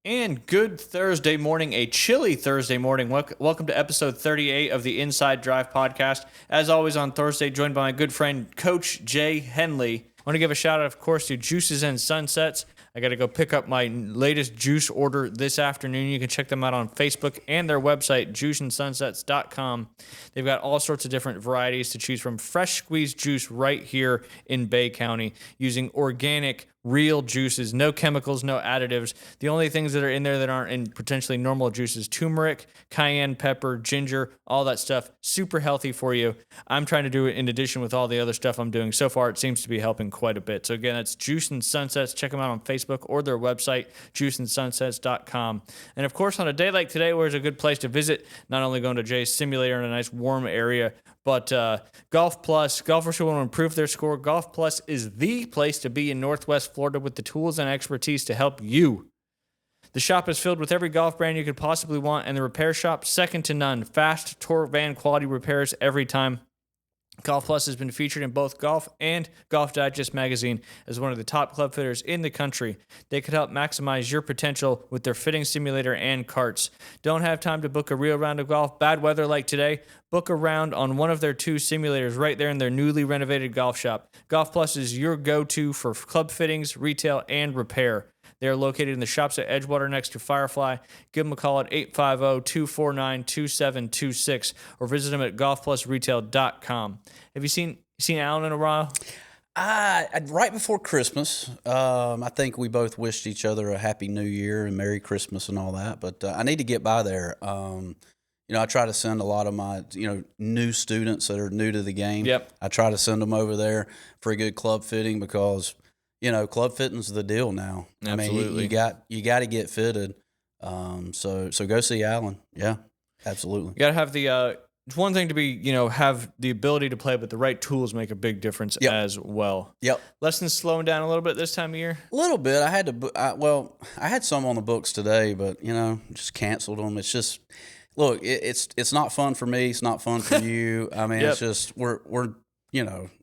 And good Thursday morning, a chilly Thursday morning. Welcome to episode 38 of the Inside Drive podcast. As always on Thursday, joined by my good friend, Coach Jay Henley. I want to give a shout out, of course, to Juices and Sunsets. I got to go pick up my latest juice order this afternoon. You can check them out on Facebook and their website, juiceandsunsets.com. They've got all sorts of different varieties to choose from. Fresh squeezed juice right here in Bay County using organic, real juices, no chemicals, no additives. The only things that are in there that aren't in potentially normal juices, turmeric, cayenne pepper, ginger, all that stuff. Super healthy for you. I'm trying to do it in addition with all the other stuff I'm doing. So far, it seems to be helping quite a bit. So again, that's Juice and Sunsets. Check them out on Facebook or their website, juiceandsunsets.com. And of course, on a day like today, where it's a good place to visit, not only going to Jay's simulator in a nice warm area, but Golf Plus, golfers who want to improve their score, Golf Plus is the place to be in Northwest Florida with the tools and expertise to help you. The shop is filled with every golf brand you could possibly want, and the repair shop, second to none. Fast tour van quality repairs every time. Golf Plus has been featured in both Golf and Golf Digest magazine as one of the top club fitters in the country. They could help maximize your potential with their fitting simulator and carts. Don't have time to book a real round of golf? Bad weather like today? Book a round on one of their two simulators right there in their newly renovated golf shop. Golf Plus is your go-to for club fittings, retail, and repair. They are located in the shops at Edgewater next to Firefly. Give them a call at 850-249-2726 or visit them at golfplusretail.com. Have you seen Alan in a while? Right before Christmas, I think we both wished each other a happy New Year and Merry Christmas and all that. But I need to get by there. I try to send a lot of my new students that are new to the game. Yep. I try to send them over there for a good club fitting because club fitting's the deal now. Absolutely. I mean, you got to get fitted. So go see Alan. Yeah, absolutely. You got to have the. It's one thing to be, have the ability to play, but the right tools make a big difference as well. Yep. Lessons slowing down a little bit this time of year? A little bit. I had some on the books today, but, just canceled them. It's just, look, it's not fun for me. It's not fun for you. I mean, It's just, we're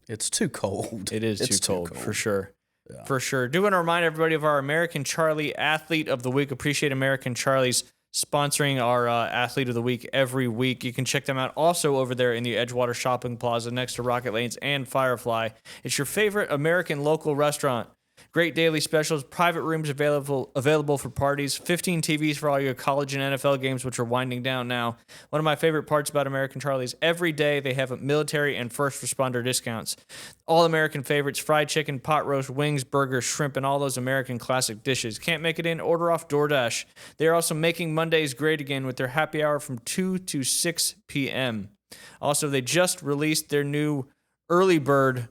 it's too cold. It is too cold, for sure. Yeah. For sure. Do want to remind everybody of our American Charlie Athlete of the Week. Appreciate American Charlie's sponsoring our Athlete of the Week every week. You can check them out also over there in the Edgewater Shopping Plaza next to Rocket Lanes and Firefly. It's your favorite American local restaurant. Great daily specials, private rooms available for parties, 15 TVs for all your college and NFL games, which are winding down now. One of my favorite parts about American Charlie's, every day they have military and first responder discounts. All American favorites, fried chicken, pot roast, wings, burgers, shrimp, and all those American classic dishes. Can't make it in? Order off DoorDash. They are also making Mondays great again with their happy hour from 2 to 6 p.m. Also, they just released their new early bird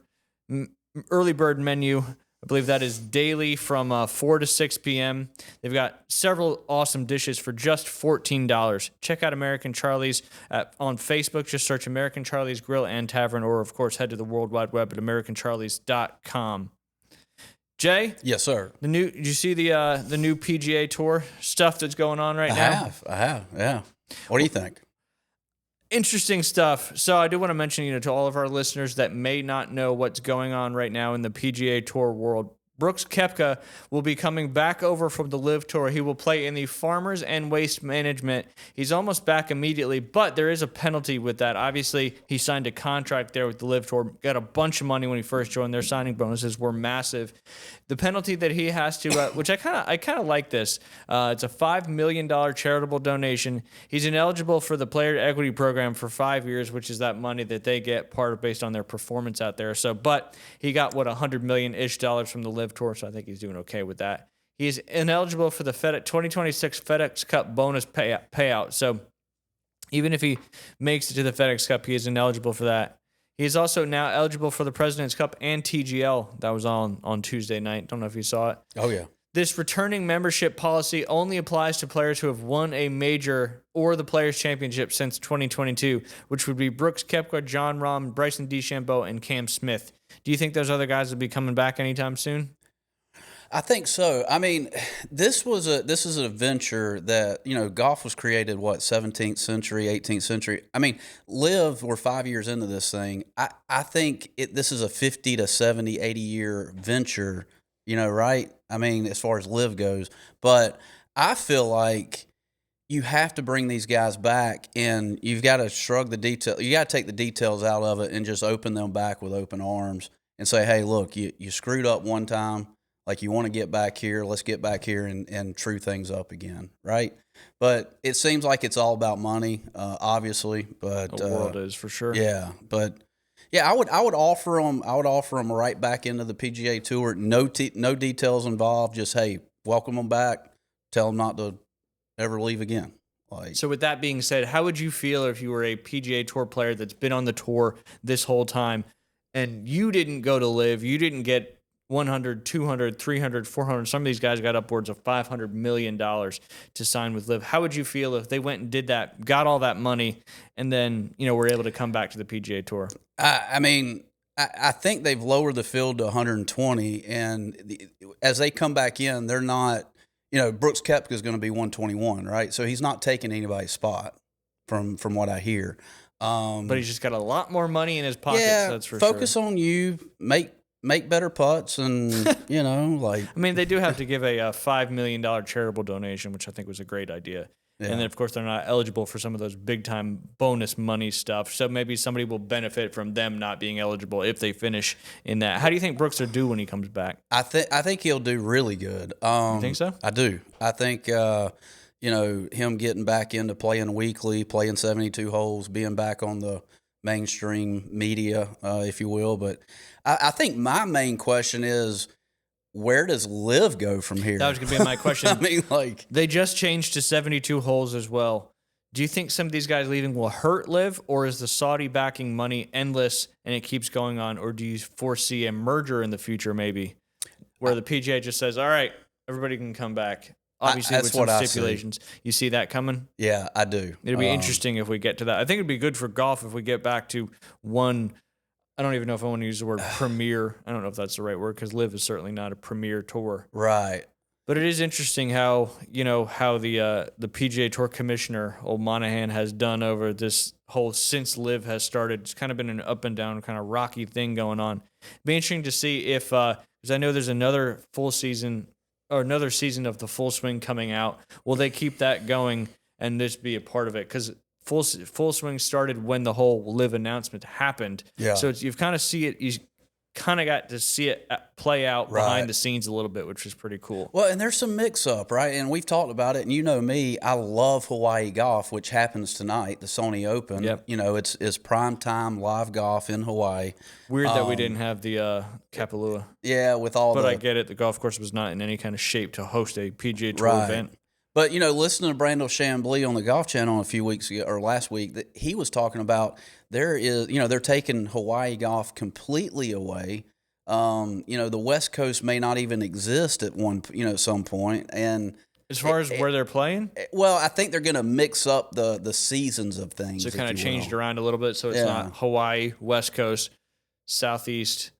menu. I believe that is daily from 4 to 6 p.m. They've got several awesome dishes for just $14. Check out American Charlie's on Facebook. Just search American Charlie's Grill and Tavern, or, of course, head to the World Wide Web at americancharlies.com. Jay? Yes, sir. Did you see the new PGA Tour stuff that's going on right now? I have, yeah. What do you think? Interesting stuff. So I do want to mention, to all of our listeners that may not know what's going on right now in the PGA Tour world, Brooks Koepka will be coming back over from the LIV Tour. He will play in the Farmers and Waste Management. He's almost back immediately, but there is a penalty with that. Obviously, he signed a contract there with the LIV Tour, got a bunch of money when he first joined. Their signing bonuses were massive. The penalty that he has to, which I kind of like this. It's a $5 million charitable donation. He's ineligible for the player equity program for 5 years, which is that money that they get based on their performance out there. So, but he got $100 million-ish from the LIV Tour, so I think he's doing okay with that. He is ineligible for the 2026 FedEx Cup bonus payout. So even if he makes it to the FedEx Cup, he is ineligible for that. He is also now eligible for the President's Cup and TGL. That was on Tuesday night. Don't know if you saw it. Oh, yeah. This returning membership policy only applies to players who have won a major or the Players' Championship since 2022, which would be Brooks Koepka, Jon Rahm, Bryson DeChambeau, and Cam Smith. Do you think those other guys will be coming back anytime soon? I think so. I mean, this is a venture that, golf was created, 17th century, 18th century. I mean, LIV, we're 5 years into this thing. I think this is a 50 to 70, 80 year venture, right? I mean, as far as LIV goes. But I feel like you have to bring these guys back, and you've got to shrug the detail. You got to take the details out of it and just open them back with open arms and say, hey, look, you screwed up one time. Like, you want to get back here. Let's get back here and true things up again, right? But it seems like it's all about money, obviously. But The world is, for sure. yeah, but yeah, I would offer them. I would offer them right back into the PGA Tour. No details involved. Just, hey, welcome them back. Tell them not to ever leave again. Like, So with that being said, how would you feel if you were a PGA Tour player that's been on the tour this whole time and you didn't go to LIV, you didn't get 100, 200, 300, 400, some of these guys got upwards of $500 million to sign with LIV. How would you feel if they went and did that, got all that money, and then, were able to come back to the PGA Tour? I mean, I think they've lowered the field to 120, and as they come back in, they're not, Brooks Koepka is going to be 121, right? So he's not taking anybody's spot from what I hear. But he's just got a lot more money in his pockets, that's for focus sure. on you, make better putts, and, like. I mean, they do have to give a $5 million charitable donation, which I think was a great idea. Yeah. And then, of course, they're not eligible for some of those big-time bonus money stuff. So maybe somebody will benefit from them not being eligible if they finish in that. How do you think Brooks will do when he comes back? I think he'll do really good. You think so? I do. I think him getting back into playing weekly, playing 72 holes, being back on the mainstream media, if you will. But I think my main question is, where does LIV go from here? That was going to be my question. I mean, like, they just changed to 72 holes as well. Do you think some of these guys leaving will hurt LIV, or is the Saudi backing money endless and it keeps going on, or do you foresee a merger in the future maybe where the PGA just says, all right, everybody can come back? Obviously, with some stipulations. You see that coming? Yeah, I do. It'll be interesting if we get to that. I think it'd be good for golf if we get back to one. I don't even know if I want to use the word premier. I don't know if that's the right word, because LIV is certainly not a premier tour. Right. But it is interesting how the PGA Tour commissioner, old Monahan, has done over this whole, since LIV has started. It's kind of been an up and down kind of rocky thing going on. It'd be interesting to see if, because I know there's another full season or another season of the Full Swing coming out. Will they keep that going and this be a part of it? Because Full Swing started when the whole LIV announcement happened. Yeah. So you've kind of see it. You kind of got to see it play out behind the scenes a little bit, which is pretty cool. Well, and there's some mix-up, right? And we've talked about it, and you know me, I love Hawaii golf, which happens tonight, the Sony Open. Yep. It's prime time live golf in Hawaii. Weird that we didn't have the Kapalua. Yeah, But I get it. The golf course was not in any kind of shape to host a PGA Tour event. But, listening to Brandel Chambly on the Golf Channel a few weeks ago, or last week, that he was talking about they're taking Hawaii golf completely away. The West Coast may not even exist at some point. And as far as where they're playing? Well, I think they're going to mix up the seasons of things. So it kind of changed around a little bit. So it's not Hawaii, West Coast, Southeast,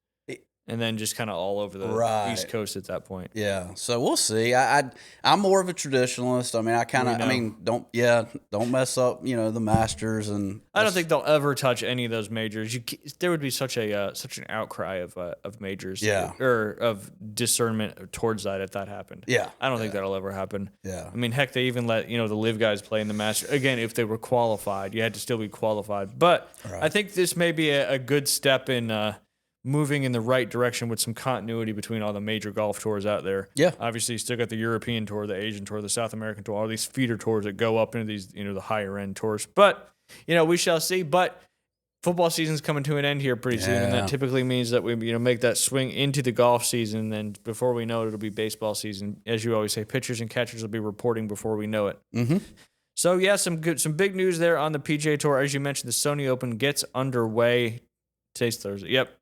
and then just kind of all over the East Coast at that point. Yeah, so we'll see. I'm more of a traditionalist. I mean, don't mess up, the Masters and. I don't think they'll ever touch any of those majors. There would be such an outcry of majors, or of discernment towards that if that happened. Yeah, I don't think that'll ever happen. Yeah, I mean, heck, they even let the LIV guys play in the Masters again if they were qualified. You had to still be qualified, but I think this may be a good step in. Moving in the right direction with some continuity between all the major golf tours out there. Yeah. Obviously, you still got the European tour, the Asian tour, the South American tour, all these feeder tours that go up into these, the higher end tours. But, we shall see. But football season's coming to an end here pretty soon, and that typically means that we, make that swing into the golf season. And then before we know it, it'll be baseball season. As you always say, pitchers and catchers will be reporting before we know it. Mm-hmm. So, yeah, some big news there on the PGA Tour. As you mentioned, the Sony Open gets underway. Today's Thursday. Yep.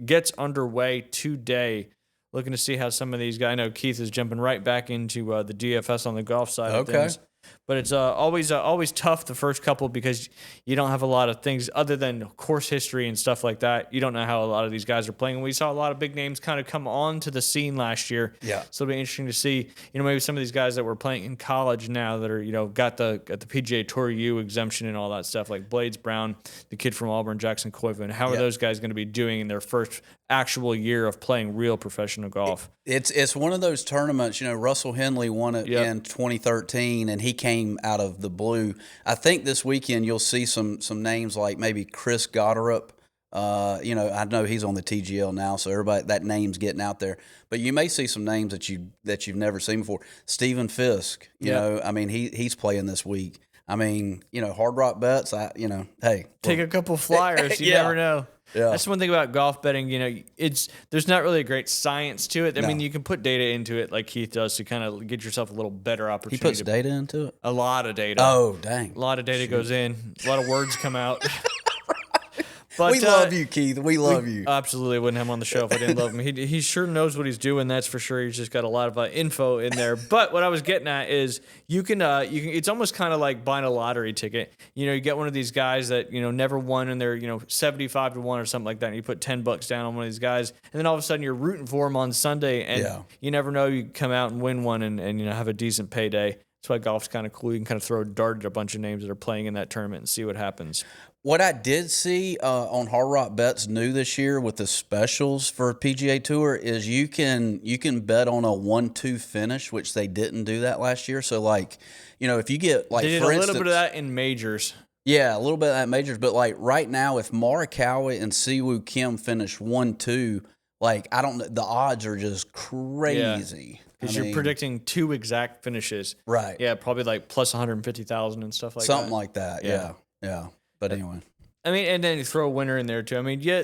Gets underway today. Looking to see how some of these guys. I know Keith is jumping right back into the DFS on the golf side of things. But it's always tough the first couple because you don't have a lot of things other than course history and stuff like that. You don't know how a lot of these guys are playing. And we saw a lot of big names kind of come onto the scene last year. Yeah. So it'll be interesting to see, maybe some of these guys that were playing in college now that are, got the PGA Tour U exemption and all that stuff, like Blades Brown, the kid from Auburn, Jackson Koepka. How are those guys going to be doing in their first actual year of playing real professional golf? It's one of those tournaments. Russell Henley won it in 2013, and he came out of the blue. I think this weekend you'll see some names like maybe Chris Goddard. I know he's on the TGL now, so everybody that name's getting out there. But you may see some names that you've never seen before. Stephen Fisk, he's playing this week. Hard Rock Bets. Hey, take a couple flyers. You never know. Yeah. That's one thing about golf betting. There's not really a great science to it. I mean, you can put data into it like Keith does to kind of get yourself a little better opportunity. He puts data into it? A lot of data. Oh, dang. A lot of data goes in. A lot of words come out. But, we love you, Keith. We love you. Absolutely wouldn't have him on the show if I didn't love him. He sure knows what he's doing. That's for sure. He's just got a lot of info in there. But what I was getting at is you can. It's almost kind of like buying a lottery ticket. You get one of these guys that never won, and they're 75 to 1 or something like that. And you put $10 down on one of these guys, and then all of a sudden you're rooting for him on Sunday, and you never know, you come out and win one, and have a decent payday. That's why golf's kind of cool. You can kind of throw a dart at a bunch of names that are playing in that tournament and see what happens. What I did see on Hard Rock Bets new this year with the specials for PGA Tour is you can bet on a 1-2 finish, which they didn't do that last year. So if you get they did for a little instance, bit of that in majors. Yeah, a little bit of that in majors, but right now, if Morikawa and Siwoo Kim finish 1-2, I don't know, the odds are just crazy. Because you're predicting 2 exact finishes. Right. Yeah, probably plus 150,000 and stuff like that. Something like that, yeah. But anyway. And then you throw a winner in there too.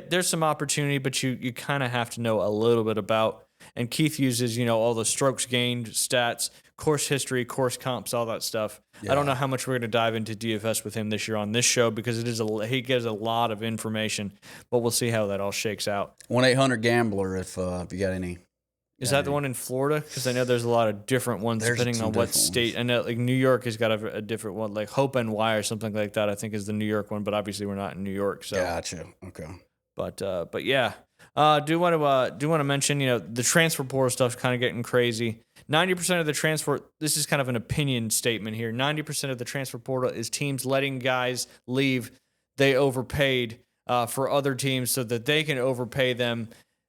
There's some opportunity, but you kind of have to know a little bit about. And Keith uses, all the strokes gained stats, course history, course comps, all that stuff. Yeah. I don't know how much we're going to dive into DFS with him this year on this show because he gives a lot of information, but we'll see how that all shakes out. 1-800-GAMBLER if you got any. Is that the one in Florida? Because I know there's a lot of different ones depending on what state. I know New York has got a different one, like Hope NY or something like that. I think is the New York one, but obviously we're not in New York. So gotcha. Okay. But yeah, do want to mention the transfer portal stuff's kind of getting crazy. 90% of the transfer. This is kind of an opinion statement here. 90% of the transfer portal is teams letting guys leave they overpaid for other teams so that they can overpay them.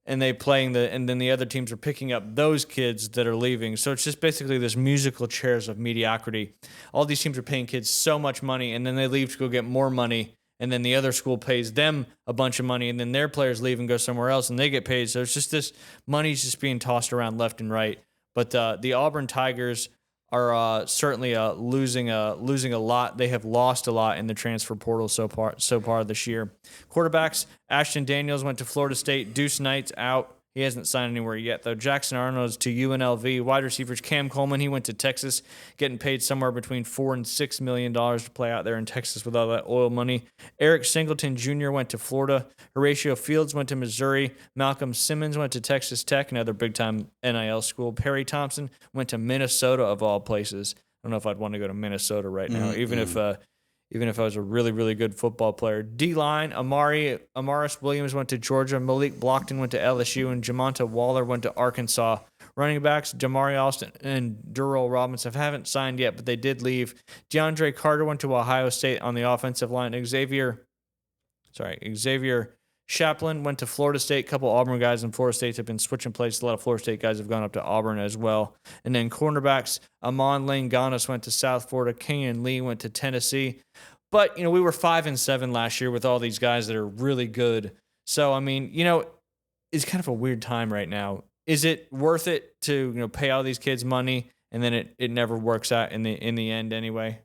And and then the other teams are picking up those kids that are leaving. So it's just basically this musical chairs of mediocrity. All these teams are paying kids so much money, and then they leave to go get more money, and then the other school pays them a bunch of money, and then their players leave and go somewhere else, and they get paid. So it's just this money's just being tossed around left and right. But the Auburn Tigers are certainly losing a lot. They have lost a lot in the transfer portal so far this year. Quarterbacks, Ashton Daniels went to Florida State. Deuce Knight's out. He hasn't signed anywhere yet, though. Jackson Arnold's to UNLV. Wide receivers, Cam Coleman, he went to Texas, getting paid somewhere between $4 and $6 million to play out there in Texas with all that oil money. Eric Singleton Jr. went to Florida. Horatio Fields went to Missouri. Malcolm Simmons went to Texas Tech, another big-time NIL school. Perry Thompson went to Minnesota, of all places. I don't know if I'd want to go to Minnesota right now, even if I was a really, really good football player. D-line, Amaris Williams went to Georgia. Malik Blockton went to LSU. And Jamonta Waller went to Arkansas. Running backs, Jamari Austin and Durrell Robinson haven't signed yet, but they did leave. DeAndre Carter went to Ohio State on the offensive line. Xavier Chaplin went to Florida State. A couple Auburn guys in Florida State have been switching places. A lot of Florida State guys have gone up to Auburn as well. And then cornerbacks, Amon Lane Ganas went to South Florida. Kenyon Lee went to Tennessee. But, we were 5-7 last year with all these guys that are really good. So, it's kind of a weird time right now. Is it worth it to, pay all these kids money and then it never works out in the end anyway?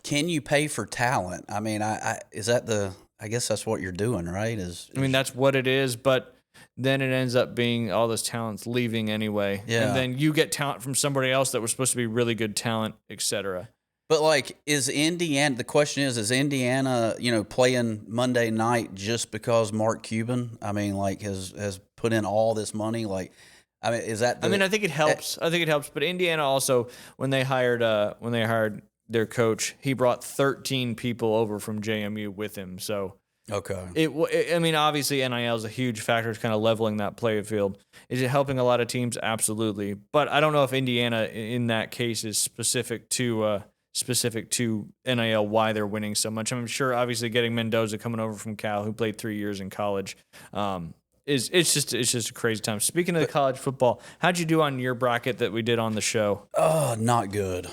Can you pay for talent? I guess that's what you're doing, right? That's what it is, but then it ends up being all this talent's leaving anyway. Yeah. And then you get talent from somebody else that was supposed to be really good talent, etc. But is Indiana, the question is Indiana, playing Monday night just because Mark Cuban, has put in all this money? Is that I think it helps. But Indiana also, when they hired their coach, he brought 13 people over from JMU with him. So okay, obviously NIL is a huge factor. It's kind of leveling that playing field. Is it helping a lot of teams? Absolutely. But I don't know if Indiana in that case is specific to NIL why they're winning so much. I'm sure obviously getting Mendoza coming over from Cal, who played 3 years in college. it's just a crazy time. Speaking of college football, how'd you do on your bracket that we did on the show? Not good.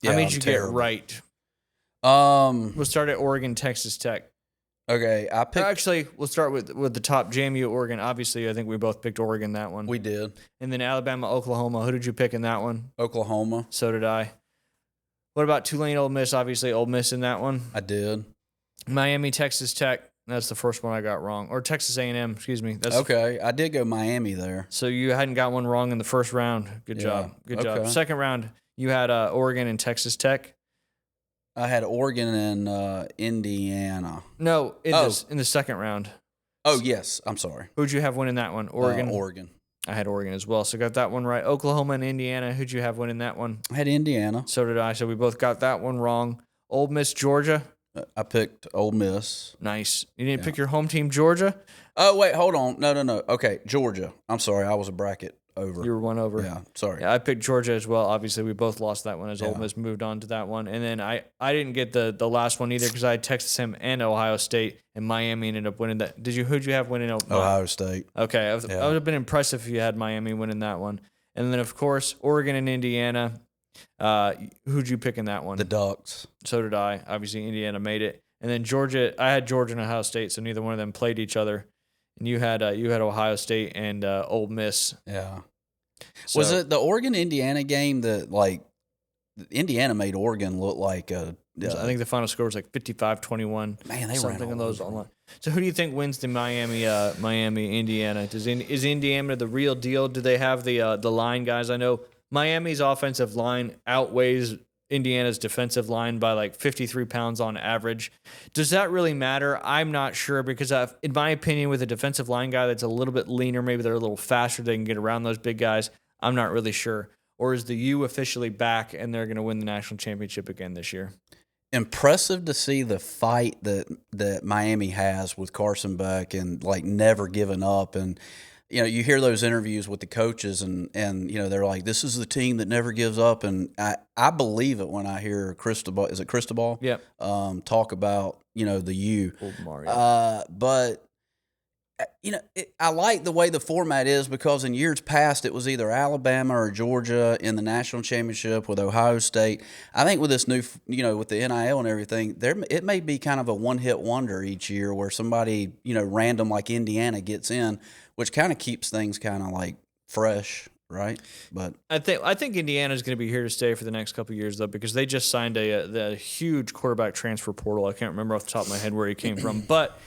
Yeah, How many I'm did you terrible. get right? We'll start at Oregon, Texas Tech. Okay, I picked. Actually, we'll start with the top. JMU, Oregon. Obviously, I think we both picked Oregon that one. We did. And then Alabama, Oklahoma. Who did you pick in that one? Oklahoma. So did I. What about Tulane, Ole Miss? Obviously, Ole Miss in that one. I did. Miami, Texas Tech. That's the first one I got wrong. Or Texas A&M, excuse me. That's Okay, I did go Miami there. So you hadn't got one wrong in the first round. Good job. Good job. Second round, you had Oregon and Texas Tech. I had Oregon and Indiana. No, in the second round. Oh, yes. I'm sorry. Who'd you have winning that one? Oregon? Oregon. I had Oregon as well, so got that one right. Oklahoma and Indiana, who'd you have winning that one? I had Indiana. So did I, so we both got that one wrong. Ole Miss, Georgia. I picked Ole Miss. Nice. You didn't pick your home team, Georgia? Oh, wait, hold on. No. Okay, Georgia. I'm sorry. I was a bracket over. You were one over. Yeah, sorry. Yeah, I picked Georgia as well. Obviously, we both lost that one as Ole Miss moved on to that one. And then I didn't get the last one either because I had Texas A&M and Ohio State, and Miami ended up winning that. Who'd you have winning? Ohio State. Okay, I would have been impressed if you had Miami winning that one. And then, of course, Oregon and Indiana. Who'd you pick in that one? The Ducks. So did I. Obviously, Indiana made it. And then Georgia, I had Georgia and Ohio State, so neither one of them played each other. And you had Ohio State and Ole Miss. Yeah. So, was it the Oregon-Indiana game that, like, Indiana made Oregon look like a... I think the final score was like 55-21. Man, they something ran in those online. So who do you think wins the Miami Indiana? Is Indiana the real deal? Do they have the line guys? I know Miami's offensive line outweighs Indiana's defensive line by like 53 pounds on average. Does that really matter? I'm not sure because in my opinion, with a defensive line guy that's a little bit leaner, maybe they're a little faster, they can get around those big guys. I'm not really sure. Or is the U officially back and they're going to win the national championship again this year? Impressive to see the fight that Miami has with Carson Beck and like never giving up. And you know, you hear those interviews with the coaches and you know, they're like, this is the team that never gives up. And I believe it when I hear Cristobal, is it Cristobal? Yep. Talk about, you know, the U. Old Mario. But, you know, I like the way the format is because in years past it was either Alabama or Georgia in the national championship with Ohio State. I think with this new, you know, with the NIL and everything, it may be kind of a one-hit wonder each year where somebody, you know, random like Indiana gets in, which kind of keeps things kind of like fresh, right? But I think Indiana's going to be here to stay for the next couple of years though, because they just signed the huge quarterback transfer portal. I can't remember off the top of my head where he came from, but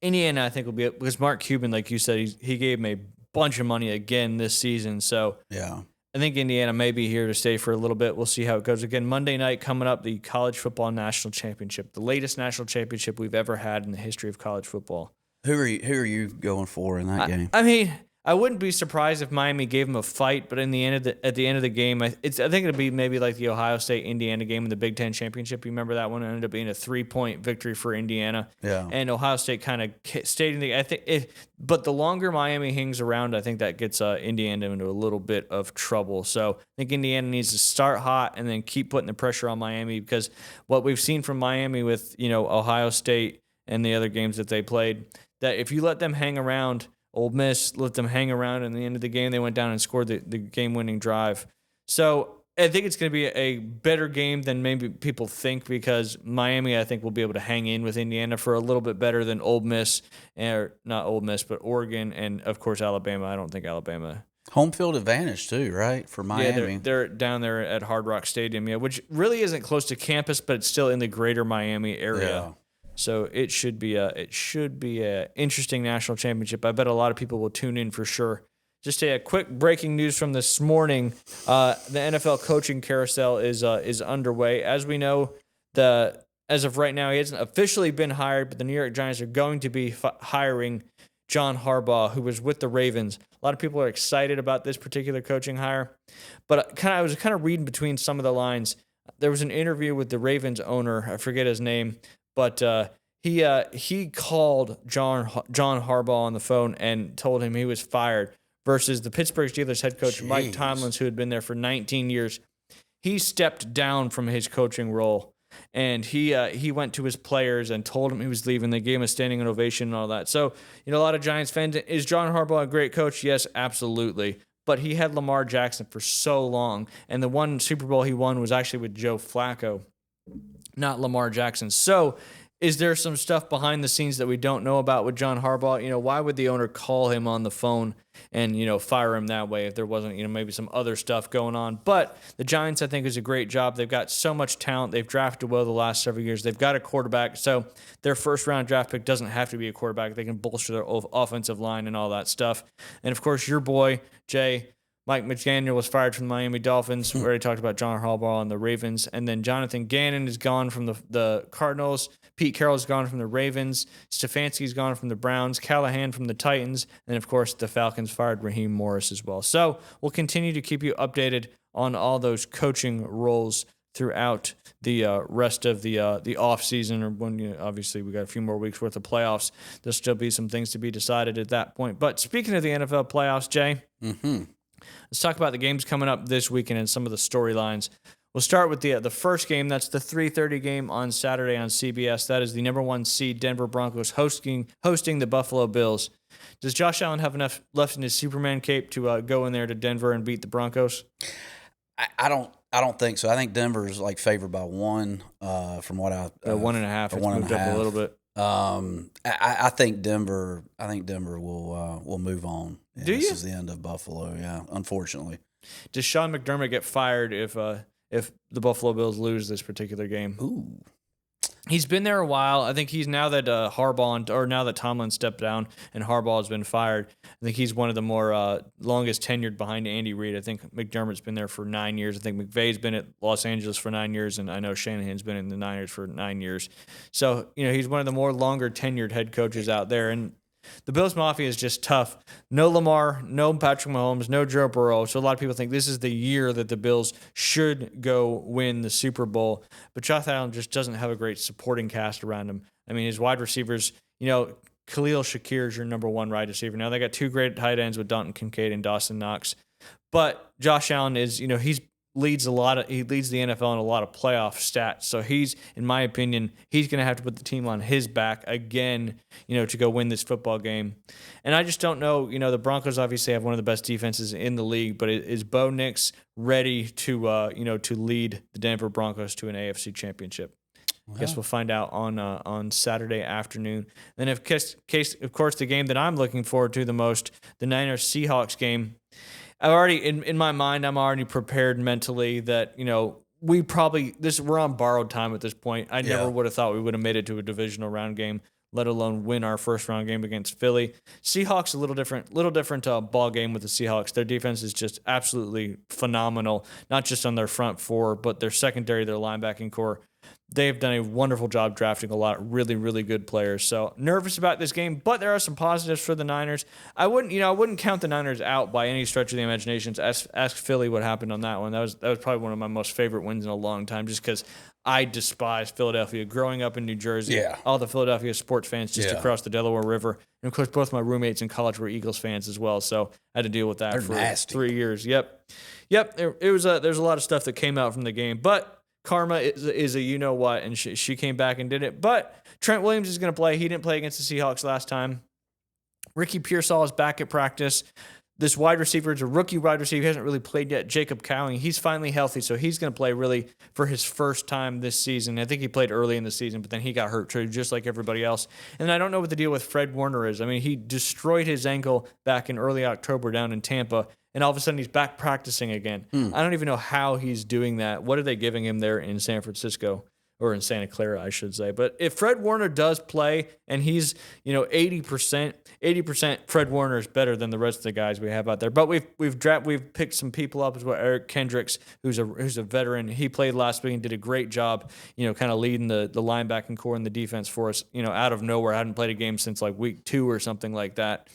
Indiana I think will be, because Mark Cuban, like you said, he gave him a bunch of money again this season. So yeah, I think Indiana may be here to stay for a little bit. We'll see how it goes. Again, Monday night coming up, the College Football National Championship, the latest national championship we've ever had in the history of college football. Who are you going for in that game? I mean, I wouldn't be surprised if Miami gave them a fight, but at the end of the game, I think it'll be maybe like the Ohio State Indiana game in the Big Ten championship. You remember that one? It ended up being a 3-point victory for Indiana. Yeah. And Ohio State kind of stayed in the. But the longer Miami hangs around, I think that gets Indiana into a little bit of trouble. So I think Indiana needs to start hot and then keep putting the pressure on Miami, because what we've seen from Miami with, you know, Ohio State and the other games that they played, that if you let them hang around, Ole Miss let them hang around, and at the end of the game, they went down and scored the game-winning drive. So I think it's going to be a better game than maybe people think, because Miami, I think, will be able to hang in with Indiana for a little bit better than Ole Miss, or not Ole Miss, but Oregon, and, of course, Alabama. I don't think Alabama. Home field advantage, too, right, for Miami? Yeah, they're down there at Hard Rock Stadium, yeah, which really isn't close to campus, but it's still in the greater Miami area. Yeah. So it should be a interesting national championship. I bet a lot of people will tune in for sure. Just a quick breaking news from this morning: the NFL coaching carousel is underway. As we know, as of right now, he hasn't officially been hired, but the New York Giants are going to be hiring John Harbaugh, who was with the Ravens. A lot of people are excited about this particular coaching hire, but I was kind of reading between some of the lines. There was an interview with the Ravens owner. I forget his name. But he called John Harbaugh on the phone and told him he was fired, versus the Pittsburgh Steelers head coach Mike Tomlin, who had been there for 19 years. He stepped down from his coaching role. and he went to his players and told him he was leaving. They gave him a standing ovation and all that. So, a lot of Giants fans, is John Harbaugh a great coach? Yes, absolutely. But he had Lamar Jackson for so long, and the one Super Bowl he won was actually with Joe Flacco, not Lamar Jackson. So, is there some stuff behind the scenes that we don't know about with John Harbaugh? Why would the owner call him on the phone and, fire him that way if there wasn't, maybe some other stuff going on? But the Giants, I think, is a great job. They've got so much talent. They've drafted well the last several years. They've got a quarterback. So their first-round draft pick doesn't have to be a quarterback. They can bolster their offensive line and all that stuff. And, of course, your boy, Jay, Mike McDaniel was fired from the Miami Dolphins. We already talked about John Harbaugh and the Ravens. And then Jonathan Gannon is gone from the Cardinals. Pete Carroll's gone from the Ravens. Stefanski's gone from the Browns. Callahan from the Titans. And, of course, the Falcons fired Raheem Morris as well. So we'll continue to keep you updated on all those coaching roles throughout the rest of the offseason, or when obviously we got a few more weeks worth of playoffs. There'll still be some things to be decided at that point. But speaking of the NFL playoffs, Jay, let's talk about the games coming up this weekend and some of the storylines. We'll start with the first game. That's the 3:30 game on Saturday on CBS. That is the number 1 seed Denver Broncos hosting the Buffalo Bills. Does Josh Allen have enough left in his Superman cape to go in there to Denver and beat the Broncos? I don't think so. I think Denver is favored by 1. From what I 1.5. It's moved up a little bit. I think Denver. Will move on. Yeah, Do you? This is the end of Buffalo. Yeah, unfortunately. Does Sean McDermott get fired if the Buffalo Bills lose this particular game? Ooh. He's been there a while. I think he's now that now that Tomlin stepped down and Harbaugh has been fired, I think he's one of the more longest tenured behind Andy Reid. I think McDermott's been there for 9 years. I think McVay's been at Los Angeles for 9 years, and I know Shanahan's been in the Niners for 9 years. So, he's one of the more longer tenured head coaches out there. And the Bills Mafia is just tough. No Lamar, no Patrick Mahomes, no Joe Burrow. So a lot of people think this is the year that the Bills should go win the Super Bowl. But Josh Allen just doesn't have a great supporting cast around him. I mean, his wide receivers, Khalil Shakir is your number 1 wide receiver. Now they got 2 great tight ends with Dalton Kincaid and Dawson Knox. But Josh Allen is, he leads the NFL in a lot of playoff stats. So in my opinion, he's going to have to put the team on his back again, to go win this football game. And I just don't know, the Broncos obviously have one of the best defenses in the league, but is Bo Nix ready to lead the Denver Broncos to an AFC championship? I guess we'll find out on Saturday afternoon. Then, of course, the game that I'm looking forward to the most, the Niners-Seahawks game. I've already in my mind, I'm already prepared mentally that we're on borrowed time at this point. I never would have thought we would have made it to a divisional round game, let alone win our first round game against Philly. Seahawks a little different ball game with the Seahawks. Their defense is just absolutely phenomenal, not just on their front 4, but their secondary, their linebacking core. They've done a wonderful job drafting a lot of really, really good players. So nervous about this game, but there are some positives for the Niners. I wouldn't count the Niners out by any stretch of the imagination. Ask Philly what happened on that one. That was probably one of my most favorite wins in a long time, just because I despise Philadelphia. Growing up in New Jersey, all the Philadelphia sports fans just across the Delaware River, and of course both my roommates in college were Eagles fans as well. So I had to deal with that for nasty. 3 years. Yep. There's a lot of stuff that came out from the game, but karma is a you-know-what, and she came back and did it. But Trent Williams is going to play. He didn't play against the Seahawks last time. Ricky Pearsall is back at practice. This wide receiver is a rookie wide receiver. He hasn't really played yet. Jacob Cowing, he's finally healthy, so he's going to play really for his first time this season. I think he played early in the season, but then he got hurt too, just like everybody else. And I don't know what the deal with Fred Warner is. I mean, he destroyed his ankle back in early October down in Tampa, and all of a sudden he's back practicing again. I don't even know how he's doing that. What are they giving him there in San Francisco? Or in Santa Clara, I should say. But if Fred Warner does play and he's, 80%, Fred Warner is better than the rest of the guys we have out there. But we've picked some people up as well. Eric Kendricks, who's a veteran. He played last week and did a great job, kind of leading the linebacking core and the defense for us, out of nowhere. I hadn't played a game since like week 2 or something like that.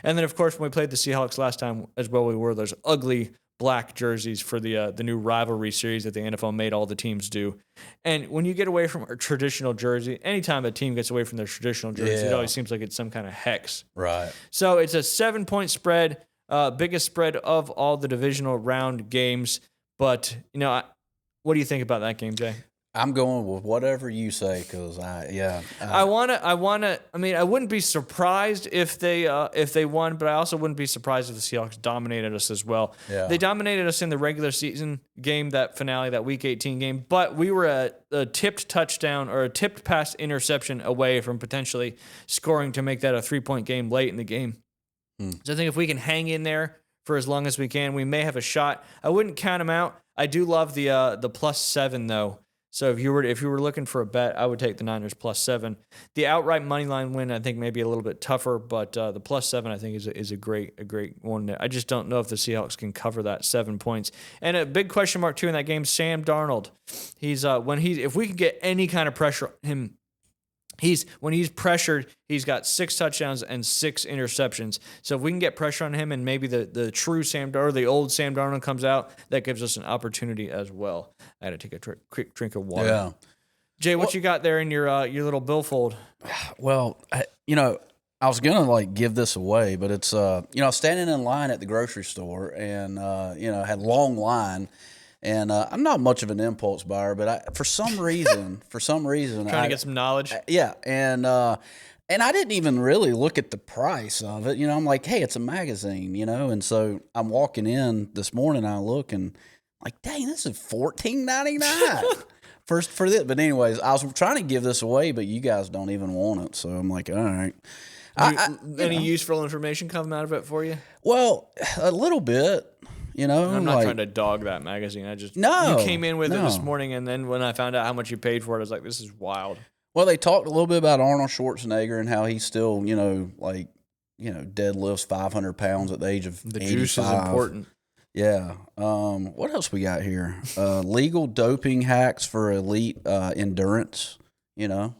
And then, of course, when we played the Seahawks last time as well, we wore those ugly black jerseys for the new rivalry series that the NFL made all the teams do. And when you get away from a traditional jersey, anytime a team gets away from their traditional jersey, it always seems like it's some kind of hex. Right. So it's a 7-point spread, biggest spread of all the divisional round games. But, what do you think about that game, Jay? I'm going with whatever you say because I wouldn't be surprised if they won, but I also wouldn't be surprised if the Seahawks dominated us as well. Yeah. They dominated us in the regular season game, that finale, that Week 18 game, but we were a tipped touchdown or a tipped pass interception away from potentially scoring to make that a 3-point game late in the game. So I think if we can hang in there for as long as we can, we may have a shot. I wouldn't count them out. I do love the +7 though. So if you were looking for a bet, I would take the Niners +7. The outright money line win, I think, may be a little bit tougher, but the +7 I think is a great one. I just don't know if the Seahawks can cover that 7 points. And a big question mark too in that game, Sam Darnold. If we can get any kind of pressure on him. When he's pressured, he's got 6 touchdowns and 6 interceptions. So if we can get pressure on him and maybe the true Sam Darnold, the old Sam Darnold comes out, that gives us an opportunity as well. I had to take a quick drink of water. Yeah. Jay, what you got there in your little billfold? Well, I was gonna give this away, but it's standing in line at the grocery store and had a long line. And I'm not much of an impulse buyer, but for some reason, trying to get some knowledge. And I didn't even really look at the price of it. I'm like, hey, it's a magazine, and so I'm walking in this morning. I look and like, dang, this is $14.99 for this. But anyways, I was trying to give this away, but you guys don't even want it, so I'm like, all right. Any useful information come out of it for you? Well, a little bit. I'm not trying to dog that magazine. You came in with it this morning, and then when I found out how much you paid for it, I was like, this is wild. Well, they talked a little bit about Arnold Schwarzenegger and how he still, deadlifts 500 pounds at the age of 85. The juice is important. Yeah. What else we got here? Legal doping hacks for elite endurance. There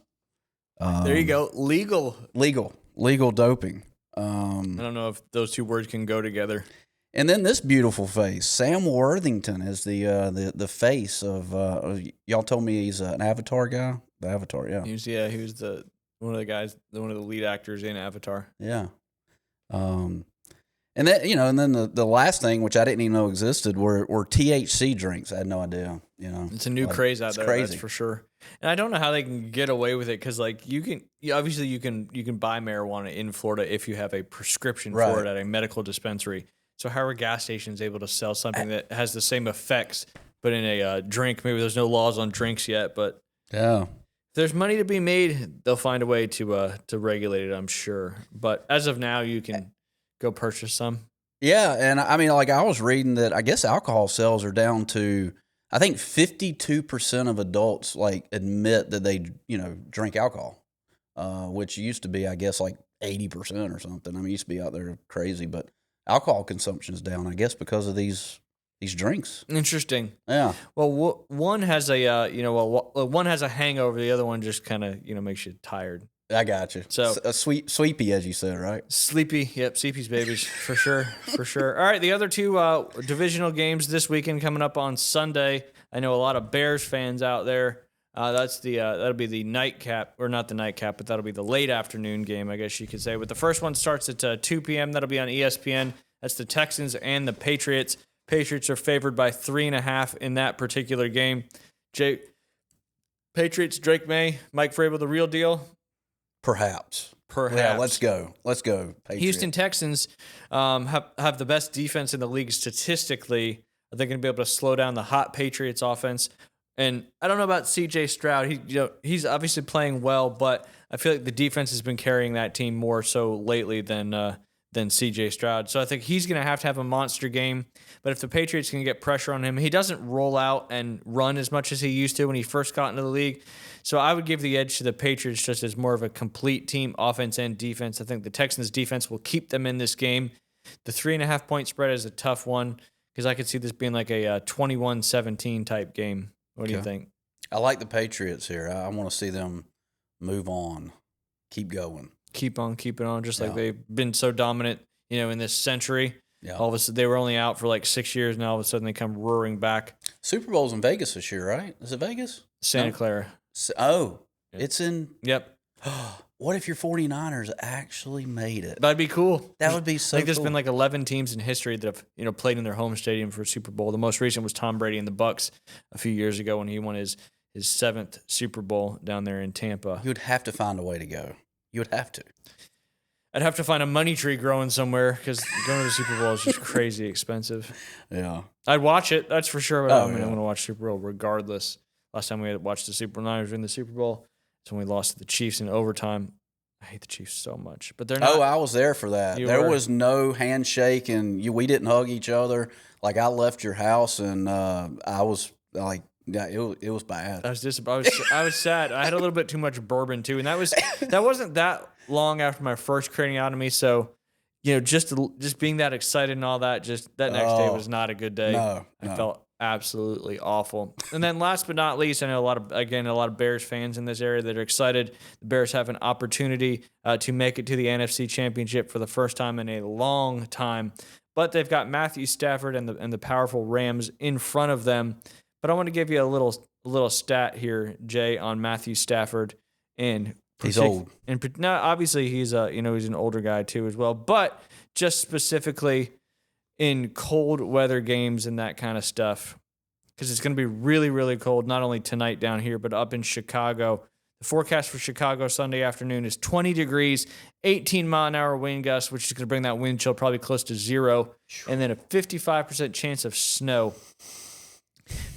you go. Legal doping. I don't know if those two words can go together. And then this beautiful face, Sam Worthington is the face of. Y'all told me he's an Avatar guy. The Avatar, yeah. He was one of the lead actors in Avatar. Yeah. And then the last thing, which I didn't even know existed, were THC drinks. I had no idea. It's a new craze out there. Crazy. That's for sure. And I don't know how they can get away with it because you can buy marijuana in Florida if you have a prescription for it at a medical dispensary. So how are gas stations able to sell something that has the same effects, but in a drink? Maybe there's no laws on drinks yet, but yeah, if there's money to be made, they'll find a way to regulate it, I'm sure. But as of now, you can go purchase some. Yeah, and I mean, I was reading that I guess alcohol sales are down to, I think 52% of adults admit that they drink alcohol, which used to be, I guess, 80% or something. I mean, it used to be out there crazy, but alcohol consumption is down, I guess, because of these drinks. Interesting. Yeah. Well, one has one has a hangover. The other one just kind of makes you tired. I got you. So a sweepy, as you said, right? Sleepy. Yep. Sleepy's babies for sure. For sure. All right. The other two divisional games this weekend coming up on Sunday. I know a lot of Bears fans out there. That'll be the nightcap, or not the nightcap, but that'll be the late afternoon game, I guess you could say. But the first one starts at 2 p.m. That'll be on ESPN. That's the Texans and the Patriots. Patriots are favored by 3.5 in that particular game. Patriots, Drake May, Mike Vrabel, the real deal? Perhaps. Yeah, let's go. Patriots. Houston Texans have the best defense in the league statistically. Are they going to be able to slow down the hot Patriots offense? And I don't know about C.J. Stroud. He's obviously playing well, but I feel like the defense has been carrying that team more so lately than C.J. Stroud. So I think he's going to have a monster game. But if the Patriots can get pressure on him, he doesn't roll out and run as much as he used to when he first got into the league. So I would give the edge to the Patriots just as more of a complete team, offense and defense. I think the Texans' defense will keep them in this game. The 3.5 point spread is a tough one because I could see this being like a 21-17 type game. What do you think? I like the Patriots here. I want to see them move on, keep going. Keep on keeping on, just like they've been so dominant, in this century. Yeah. All of a sudden, they were only out for 6 years, and all of a sudden they come roaring back. Super Bowl's in Vegas this year, right? Is it Vegas? Santa Clara. It's in... Yep. What if your 49ers actually made it? That'd be cool. That would be so cool. I think there's been 11 teams in history that have played in their home stadium for a Super Bowl. The most recent was Tom Brady and the Bucs a few years ago when he won his his 7th Super Bowl down there in Tampa. You would have to find a way to go. You would have to. I'd have to find a money tree growing somewhere because going to the Super Bowl is just crazy expensive. Yeah. I'd watch it, that's for sure. But I'm going to watch Super Bowl regardless. Last time we had watched the Super Bowl, Niners win the Super Bowl, it's when we lost to the Chiefs in overtime. I hate the Chiefs so much, but they're not. Oh, I was there for that. There was no handshake, and we didn't hug each other. Like, I left your house, and I was like, yeah, it was bad. I was sad. I had a little bit too much bourbon too, and that wasn't that long after my first craniotomy. So, just being that excited and all that, just that next day was not a good day. No. I felt absolutely awful. And then last but not least, I know a lot of Bears fans in this area that are excited. The Bears have an opportunity to make it to the NFC Championship for the first time in a long time. But they've got Matthew Stafford and the powerful Rams in front of them. But I want to give you a little stat here, Jay, on Matthew Stafford. And he's old. No, obviously he's he's an older guy too as well. But just specifically in cold weather games and that kind of stuff, because it's going to be really, really cold, not only tonight down here, but up in Chicago. The forecast for Chicago Sunday afternoon is 20 degrees, 18-mile-an-hour wind gusts, which is going to bring that wind chill probably close to 0, and then a 55% chance of snow.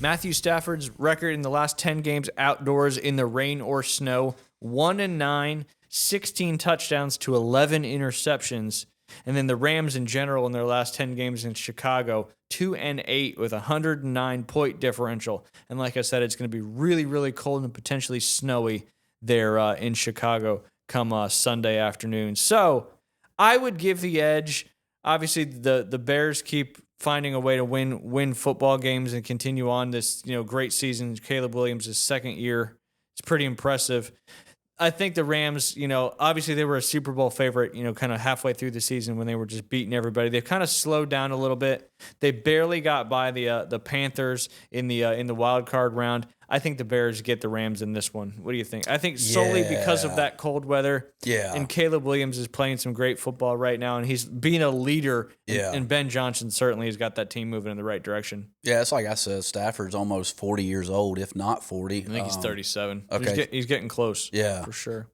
Matthew Stafford's record in the last 10 games outdoors in the rain or snow, 1-9, 16 touchdowns to 11 interceptions. And then the Rams in general in their last 10 games in Chicago, 2-8 with a 109-point differential. And like I said, it's going to be really, really cold and potentially snowy there in Chicago come Sunday afternoon. So I would give the edge. Obviously, the Bears keep finding a way to win football games and continue on this great season. Caleb Williams' second year. It's pretty impressive. I think the Rams, obviously they were a Super Bowl favorite, kind of halfway through the season when they were just beating everybody. They've kind of slowed down a little bit. They barely got by the Panthers in the wild card round. I think the Bears get the Rams in this one. What do you think? I think solely because of that cold weather. Yeah. And Caleb Williams is playing some great football right now, and he's being a leader. Yeah. And Ben Johnson certainly has got that team moving in the right direction. Yeah, it's like I said, Stafford's almost 40 years old, if not 40. I think he's 37. Okay. He's getting close. Yeah. For sure.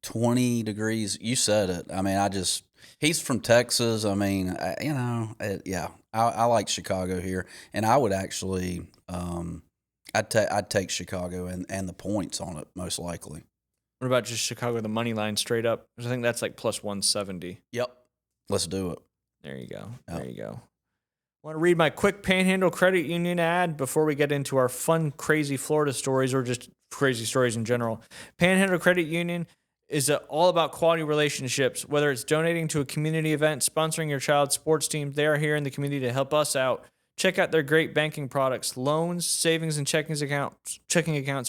20 degrees. You said it. I mean, he's from Texas. I mean, I like Chicago here, and I would actually, I'd take Chicago and the points on it most likely. What about just Chicago, the money line straight up? I think that's like plus 170. Yep. Let's do it. There you go. Yep. There you go. I want to read my quick Panhandle Credit Union ad before we get into our fun, crazy Florida stories or just crazy stories in general. Panhandle Credit Union is all about quality relationships. Whether it's donating to a community event, sponsoring your child's sports team, they are here in the community to help us out. Check out their great banking products, loans, savings and checking accounts,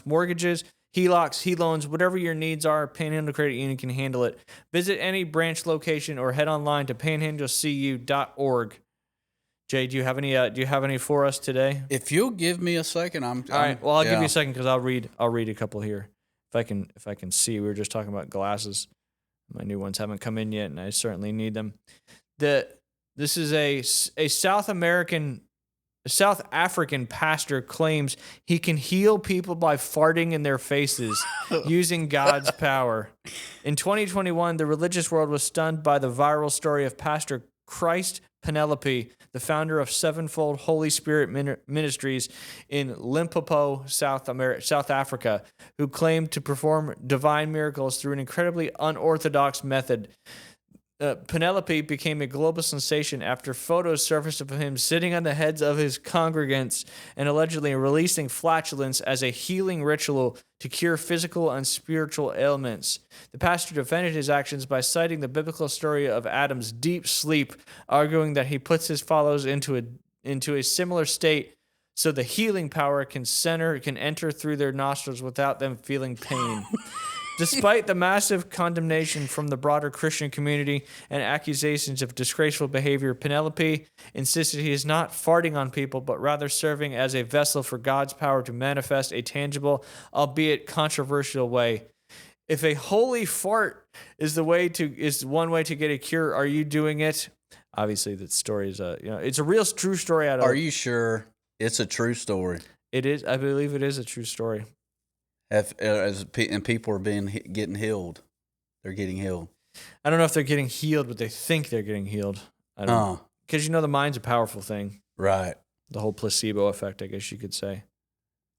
mortgages, HELOCs, HELoans, whatever your needs are, Panhandle Credit Union can handle it. Visit any branch location or head online to panhandlecu.org. Jay, do you have any for us today? If you'll give me a second, all right. Well, I'll give you a second because I'll read a couple here. If I can see, we were just talking about glasses. My new ones haven't come in yet, and I certainly need them. This is a South African pastor claims he can heal people by farting in their faces using God's power. In 2021, the religious world was stunned by the viral story of Pastor Christ Penelope, the founder of Sevenfold Holy Spirit Ministries in Limpopo, South Africa, who claimed to perform divine miracles through an incredibly unorthodox method. Penelope became a global sensation after photos surfaced of him sitting on the heads of his congregants and allegedly releasing flatulence as a healing ritual to cure physical and spiritual ailments. The pastor defended his actions by citing the biblical story of Adam's deep sleep, arguing that he puts his followers into a similar state so the healing power can enter through their nostrils without them feeling pain. Despite the massive condemnation from the broader Christian community and accusations of disgraceful behavior, Penelope insisted he is not farting on people, but rather serving as a vessel for God's power to manifest a tangible, albeit controversial way. If a holy fart is one way to get a cure, are you doing it? Obviously, that story is it's a real true story. Are you sure it's a true story? It is. I believe it is a true story. And people are getting healed. They're getting healed. I don't know if they're getting healed, but they think they're getting healed. I don't know. Because the mind's a powerful thing. Right. The whole placebo effect, I guess you could say.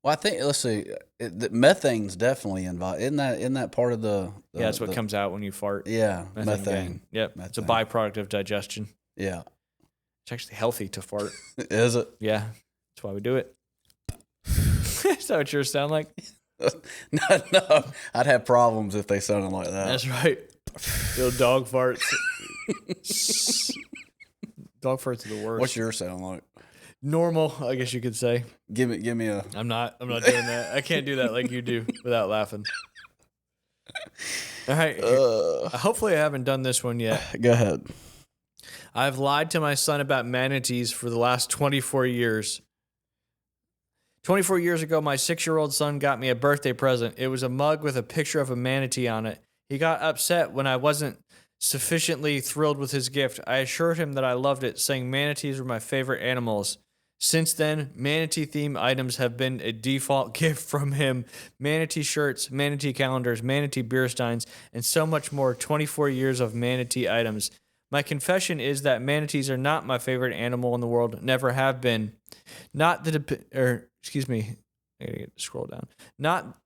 Well, I think, let's see, the methane's definitely involved. Isn't that part of the yeah, that's what comes out when you fart. Yeah, methane. Yep, methane. It's a byproduct of digestion. Yeah. It's actually healthy to fart. Is it? Yeah, that's why we do it. Is that what yours sound like? No, I'd have problems if they sounded like that. That's right. Little dog farts. Dog farts are the worst. What's yours sound like? Normal, I guess you could say. Give me a. I'm not doing that. I can't do that like you do without laughing. All right. Hopefully I haven't done this one yet. Go ahead. I've lied to my son about manatees for the last 24 years. 24 years ago, my 6-year-old son got me a birthday present. It was a mug with a picture of a manatee on it. He got upset when I wasn't sufficiently thrilled with his gift. I assured him that I loved it, saying manatees were my favorite animals. Since then, manatee-themed items have been a default gift from him. Manatee shirts, manatee calendars, manatee beer steins, and so much more. 24 years of manatee items. My confession is that manatees are not my favorite animal in the world. Never have been. Excuse me. I gotta scroll down. Not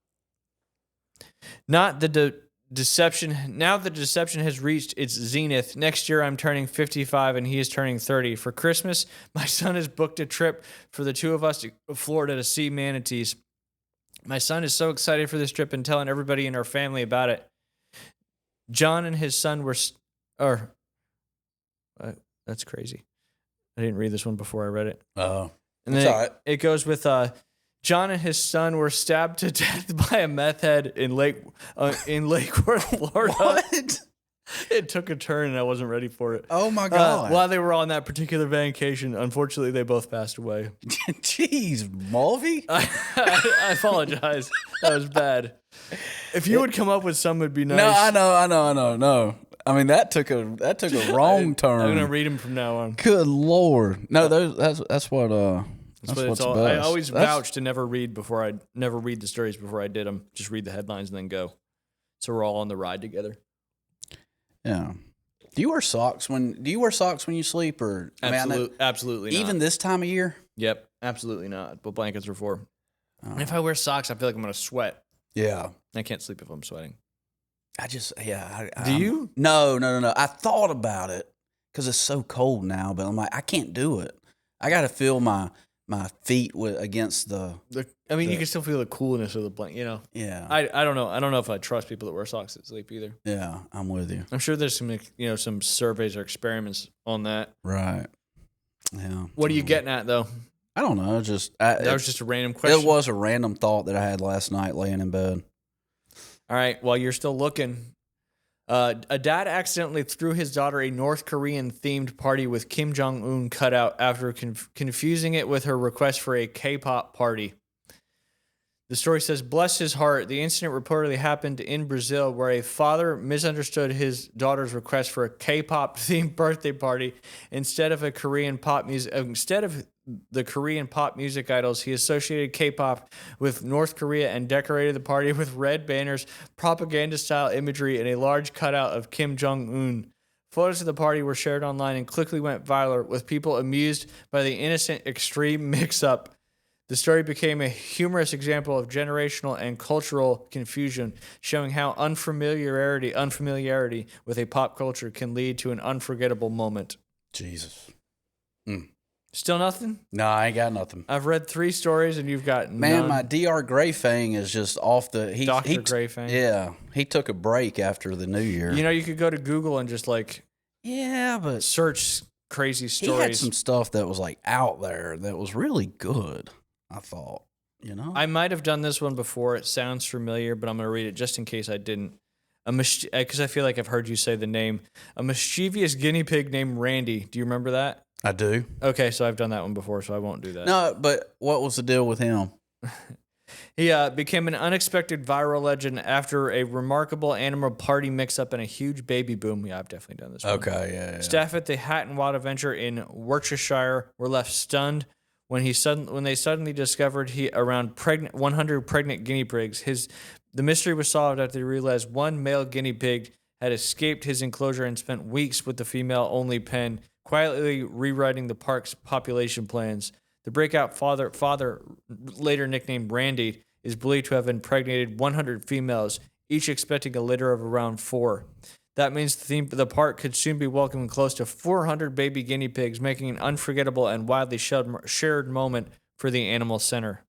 the deception. Now the deception has reached its zenith. Next year I'm turning 55 and he is turning 30. For Christmas, my son has booked a trip for the two of us to Florida to see manatees. My son is so excited for this trip and telling everybody in our family about it. John and his son were... that's crazy. I didn't read this one before I read it. Oh. And then it goes with John and his son were stabbed to death by a meth head in Lake Worth, Florida. What? It took a turn and I wasn't ready for it. Oh my God. While they were on that particular vacation, unfortunately, they both passed away. Jeez, Mulvey? I apologize. That was bad. If you would come up with some, it'd be nice. No, I know. No. I mean, that took a wrong turn. I'm gonna read them from now on. Good Lord. No, that's what it's all. best. I always vouch to never read the stories before I did them. Just read the headlines and then go. So we're all on the ride together. Yeah. Do you wear socks when you sleep, or Absolutely not. Even this time of year? Yep, absolutely not. What blankets are for. And if I wear socks, I feel like I'm gonna sweat. Yeah. I can't sleep if I'm sweating. Do you? No. I thought about it because it's so cold now, but I'm like, I can't do it. I got to feel my feet against the. You can still feel the coolness of the blanket, Yeah. I don't know. I don't know if I trust people that wear socks at sleep either. Yeah, I'm with you. I'm sure there's some surveys or experiments on that. Right. Yeah. What are you getting at though? I don't know. That was just a random question. It was a random thought that I had last night laying in bed. All right, while you're still looking, a dad accidentally threw his daughter a North Korean-themed party with Kim Jong-un cutout after confusing it with her request for a K-pop party. The story says, bless his heart, the incident reportedly happened in Brazil where a father misunderstood his daughter's request for a K-pop themed birthday party instead of the Korean pop music idols. He associated K-pop with North Korea and decorated the party with red banners, propaganda-style imagery, and a large cutout of Kim Jong-un. Photos of the party were shared online and quickly went viral, with people amused by the innocent extreme mix-up. The story became a humorous example of generational and cultural confusion, showing how unfamiliarity with a pop culture can lead to an unforgettable moment. Jesus. Still nothing? No, I ain't got nothing. I've read 3 stories and you've got none. My Dr. Gray fang is just off the... Dr. Gray fang? Yeah. He took a break after the new year. You could go to Google and just but search crazy stories. He had some stuff that was out there that was really good, I thought. I might have done this one before. It sounds familiar, but I'm going to read it just in case I didn't. Because I feel like I've heard you say the name. A mischievous guinea pig named Randy. Do you remember that? I do. Okay, so I've done that one before, so I won't do that. No, but what was the deal with him? He became an unexpected viral legend after a remarkable animal party mix-up and a huge baby boom. Yeah, I've definitely done this one. Okay, yeah. Staff at the Hat and Wild Adventure in Worcestershire were left stunned when they suddenly discovered around 100 pregnant guinea pigs. The mystery was solved after they realized one male guinea pig had escaped his enclosure and spent weeks with the female-only pen, quietly rewriting the park's population plans. The breakout father, later nicknamed Randy, is believed to have impregnated 100 females, each expecting a litter of around 4. That means the park could soon be welcoming close to 400 baby guinea pigs, making an unforgettable and widely shared moment for the animal center.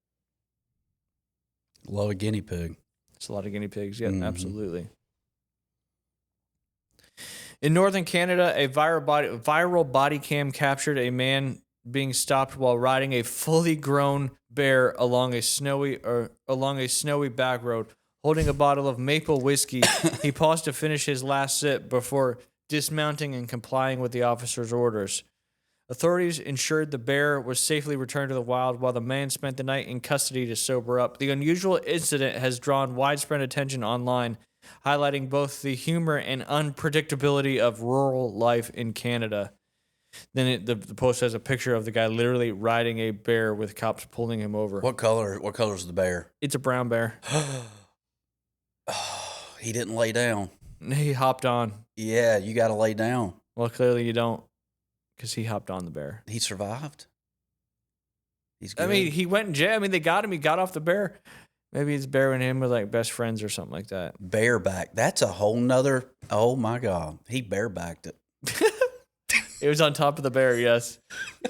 Love a guinea pig. It's a lot of guinea pigs, yeah, absolutely. In northern Canada, a viral body cam captured a man being stopped while riding a fully grown bear along a snowy back road. Holding a bottle of maple whiskey, he paused to finish his last sip before dismounting and complying with the officer's orders. Authorities ensured the bear was safely returned to the wild while the man spent the night in custody to sober up. The unusual incident has drawn widespread attention online, highlighting both the humor and unpredictability of rural life in Canada. Then the post has a picture of the guy literally riding a bear with cops pulling him over. What color is the bear? It's a brown bear. He didn't lay down. He hopped on. Yeah, you got to lay down. Well, clearly you don't, because he hopped on the bear. He survived? He's good. I mean, he went in jail. I mean, they got him. He got off the bear. Maybe it's bear and him were like best friends or something like that. Bareback. That's a whole nother. Oh, my God. He barebacked it. It was on top of the bear, yes.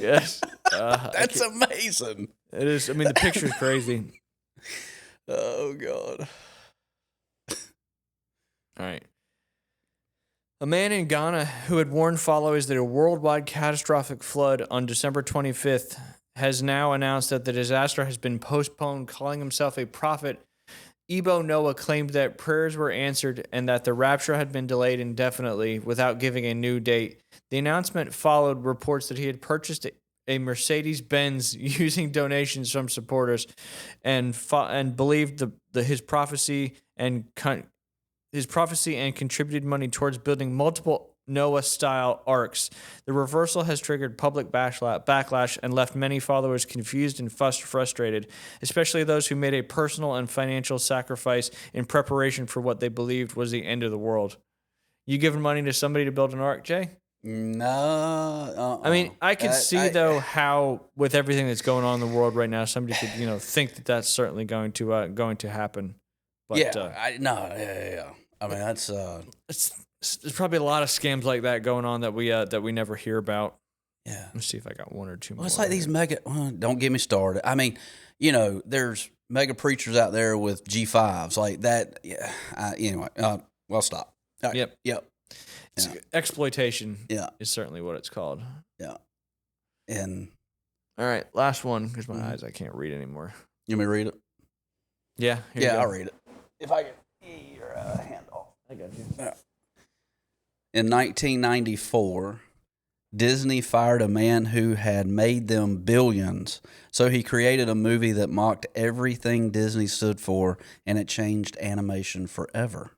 Yes. That's amazing. It is. I mean, the picture's crazy. Oh, God. All right. A man in Ghana who had warned followers that a worldwide catastrophic flood on December 25th has now announced that the disaster has been postponed, calling himself a prophet. Ebo Noah claimed that prayers were answered and that the rapture had been delayed indefinitely without giving a new date. The announcement followed reports that he had purchased a Mercedes-Benz using donations from supporters and believed his prophecy and contributed money towards building multiple Noah-style arcs. The reversal has triggered public backlash and left many followers confused and frustrated, especially those who made a personal and financial sacrifice in preparation for what they believed was the end of the world. You giving money to somebody to build an ark, Jay? No. I mean, I could see though how with everything that's going on in the world right now, somebody could think that that's certainly going to happen. But, yeah. I mean, that's there's probably a lot of scams like that going on that we never hear about. Yeah. Let's see if I got one or two more. Well, it's like these mega. Don't get me started. I mean, there's mega preachers out there with G5s like that. Yeah. Anyway, well, stop. All right. Yep. It's exploitation. Yeah. Is certainly what it's called. Yeah. And all right, last one because my eyes I can't read anymore. You want me to read it? Yeah. Yeah, I'll read it. If I can get your hand off. I got you. Yeah. In 1994, Disney fired a man who had made them billions. So he created a movie that mocked everything Disney stood for, and it changed animation forever.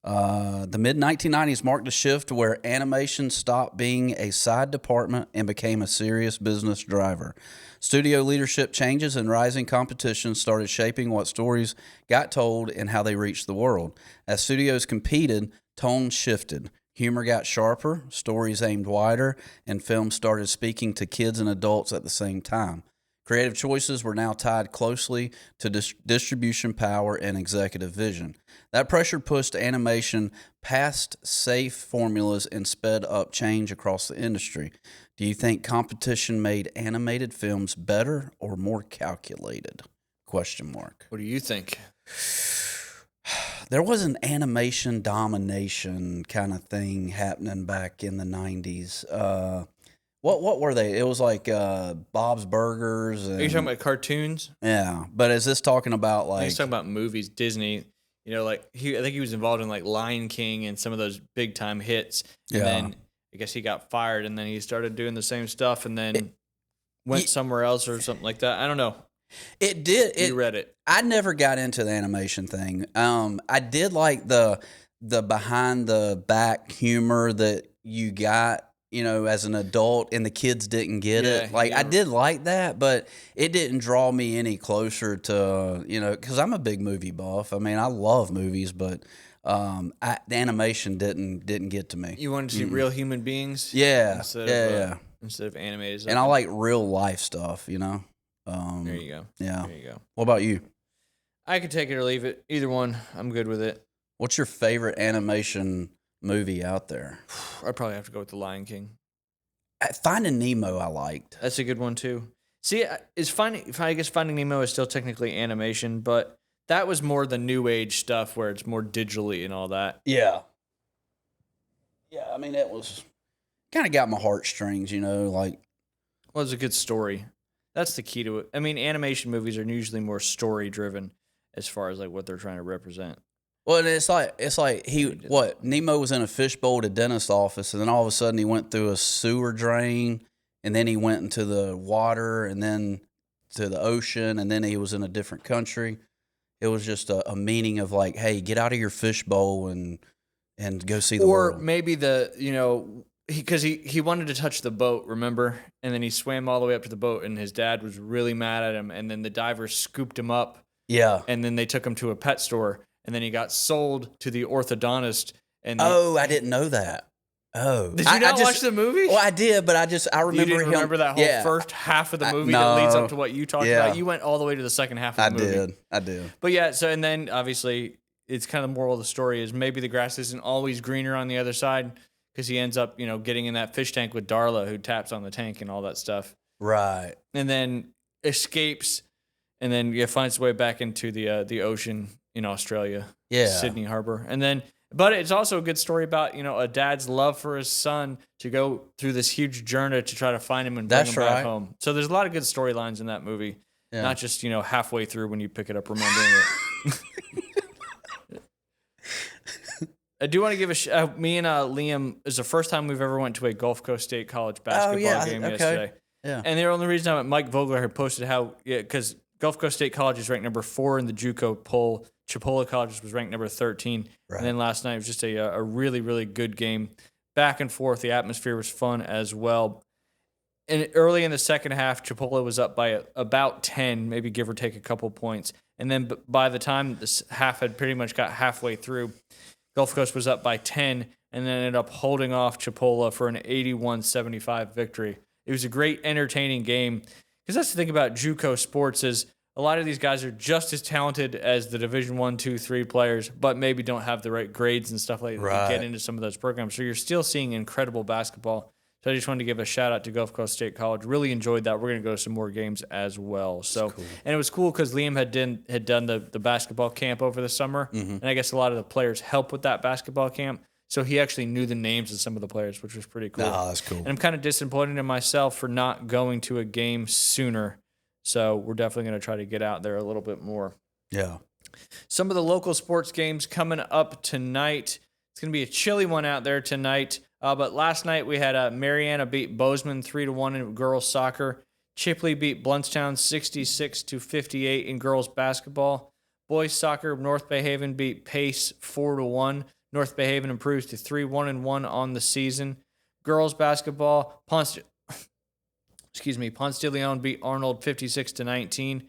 The mid-1990s marked a shift where animation stopped being a side department and became a serious business driver. Studio leadership changes and rising competition started shaping what stories got told and how they reached the world. As studios competed, tone shifted. Humor got sharper, stories aimed wider, and films started speaking to kids and adults at the same time. Creative choices were now tied closely to distribution power and executive vision. That pressure pushed animation past safe formulas and sped up change across the industry. Do you think competition made animated films better or more calculated? Question mark. What do you think? There was an animation domination kind of thing happening back in the 90s. What were they? It was like Bob's Burgers. And, are you talking about cartoons? Yeah, but is this talking about like? He's talking about movies, Disney. I think he was involved in like Lion King and some of those big time hits. And then I guess he got fired, and then he started doing the same stuff, and then went somewhere else or something like that. I don't know. It did. You read it. I never got into the animation thing. I did like the behind the back humor that you got as an adult and the kids didn't get it. Like, yeah. I did like that, but it didn't draw me any closer to, because I'm a big movie buff. I mean, I love movies, but the animation didn't get to me. You wanted to see real human beings? Yeah, Instead of animated. And I like real life stuff, There you go. Yeah. There you go. What about you? I could take it or leave it. Either one, I'm good with it. What's your favorite animation movie out there? I'd probably have to go with The Lion King. Finding Nemo, I liked. That's a good one too. See, I guess Finding Nemo is still technically animation, but that was more the new age stuff where it's more digitally and all that. Yeah. Yeah, I mean, it was kind of got my heartstrings, like. Well, it's a good story. That's the key to it. I mean, animation movies are usually more story driven as far as like what they're trying to represent. Well, and it's like Nemo was in a fishbowl at a dentist's office, and then all of a sudden he went through a sewer drain, and then he went into the water, and then to the ocean, and then he was in a different country. It was just a meaning of like, hey, get out of your fishbowl and go see the world. Or maybe because he wanted to touch the boat, remember? And then he swam all the way up to the boat, and his dad was really mad at him, and then the divers scooped him up. Yeah. And then they took him to a pet store. And then he got sold to the orthodontist. I didn't know that. Oh, did you not watch the movie? Well, I did, but I remember you didn't remember that whole first half of the movie that leads up to what you talked about. You went all the way to the second half of the movie. I did. But yeah, so and then obviously it's kind of the moral of the story is maybe the grass isn't always greener on the other side because he ends up getting in that fish tank with Darla who taps on the tank and all that stuff. Right. And then escapes, and then finds his way back into the ocean in Australia, Sydney Harbor. But it's also a good story about, a dad's love for his son to go through this huge journey to try to find him and bring him back home. So there's a lot of good storylines in that movie, not just, halfway through when you pick it up remembering it. I do want to give me and Liam, is the first time we've ever went to a Gulf Coast State College basketball game yesterday. Yeah. And the only reason Mike Vogler had posted because Gulf Coast State College is ranked number 4 in the JUCO poll. Chipola College was ranked number 13. Right. And then last night was just a really, really good game. Back and forth. The atmosphere was fun as well. And early in the second half, Chipola was up by about 10, maybe give or take a couple points. And then by the time this half had pretty much got halfway through, Gulf Coast was up by 10 and then ended up holding off Chipola for an 81-75 victory. It was a great, entertaining game. Because that's the thing about JUCO sports is a lot of these guys are just as talented as the Division 1, 2, 3 players, but maybe don't have the right grades and stuff like that to get into some of those programs. So you're still seeing incredible basketball. So I just wanted to give a shout out to Gulf Coast State College. Really enjoyed that. We're going to go to some more games as well. So, cool. And it was cool because Liam had done the basketball camp over the summer, and I guess a lot of the players help with that basketball camp. So he actually knew the names of some of the players, which was pretty cool. Oh, that's cool. And I'm kind of disappointed in myself for not going to a game sooner. So we're definitely going to try to get out there a little bit more. Yeah. Some of the local sports games coming up tonight. It's going to be a chilly one out there tonight. But last night we had Mariana beat Bozeman 3-1 in girls soccer. Chipley beat Bluntstown 66-58 in girls basketball. Boys soccer, North Bay Haven beat Pace 4-1. North Bay Haven improves to 3-1-1 on the season. Girls basketball, Ponce de Leon beat Arnold 56-19.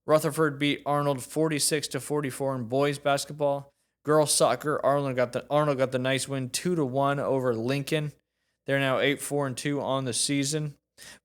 Rutherford beat Arnold 46-44 in boys basketball. Girls soccer, Arnold got the nice win 2-1 over Lincoln. They're now 8-4-2 on the season.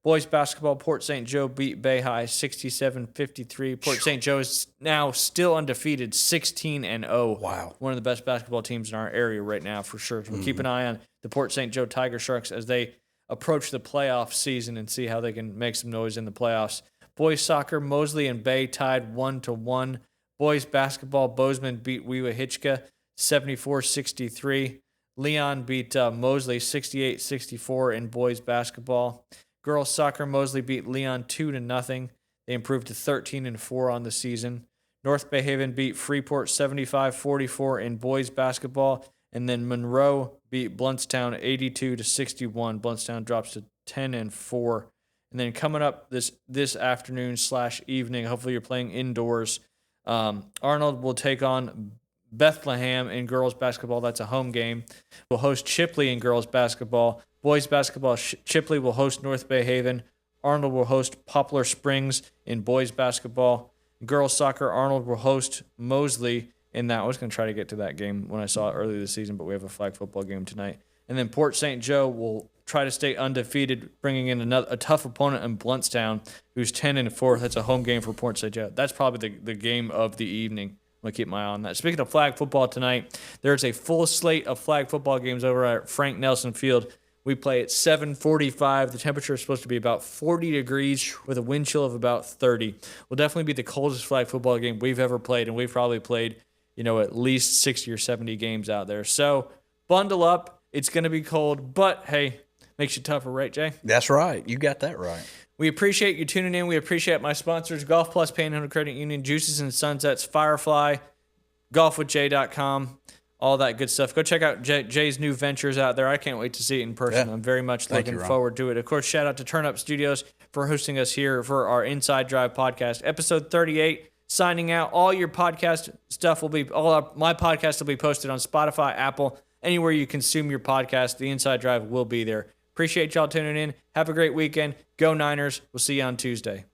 Boys basketball, Port St. Joe beat Bay High 67-53. Port St. Joe is now still undefeated, 16-0. Wow. One of the best basketball teams in our area right now for sure. So we'll keep an eye on the Port St. Joe Tiger Sharks as they approach the playoff season and see how they can make some noise in the playoffs. Boys soccer, Mosley and Bay tied 1-1. Boys basketball, Bozeman beat Wewa Hitchka 74-63. Leon beat Mosley 68-64 in boys basketball. Girls soccer, Mosley beat Leon 2-0. They improved to 13-4 on the season. North Bay Haven beat Freeport 75-44 in boys basketball. And then Monroe beat Bluntstown 82-61. Bluntstown drops to 10-4. And then coming up this afternoon / evening, hopefully you're playing indoors, Arnold will take on Bethlehem in girls basketball. That's a home game. We'll host Chipley in girls basketball. Boys basketball, Chipley will host North Bay Haven. Arnold will host Poplar Springs in boys basketball. Girls soccer, Arnold will host Mosley in that. I was going to try to get to that game when I saw it earlier this season, but we have a flag football game tonight. And then Port St. Joe will try to stay undefeated, bringing in a tough opponent in Bluntstown, who's 10-4. That's a home game for Port St. Joe. That's probably the game of the evening. I'm going to keep my eye on that. Speaking of flag football tonight, there's a full slate of flag football games over at Frank Nelson Field. We play at 7:45. The temperature is supposed to be about 40 degrees with a wind chill of about 30. Will definitely be the coldest flag football game we've ever played, and we've probably played, at least 60 or 70 games out there. So bundle up. It's going to be cold, but hey, makes you tougher, right, Jay? That's right. You got that right. We appreciate you tuning in. We appreciate my sponsors, Golf Plus, Panhandle Credit Union, Juices and Sunsets, Firefly, golfwithjay.com. All that good stuff. Go check out Jay's new ventures out there. I can't wait to see it in person. Yeah. I'm very much looking forward to it. Of course, shout out to Turn Up Studios for hosting us here for our Inside Drive podcast. Episode 38, signing out. All your podcast stuff my podcast will be posted on Spotify, Apple, anywhere you consume your podcast. The Inside Drive will be there. Appreciate y'all tuning in. Have a great weekend. Go Niners. We'll see you on Tuesday.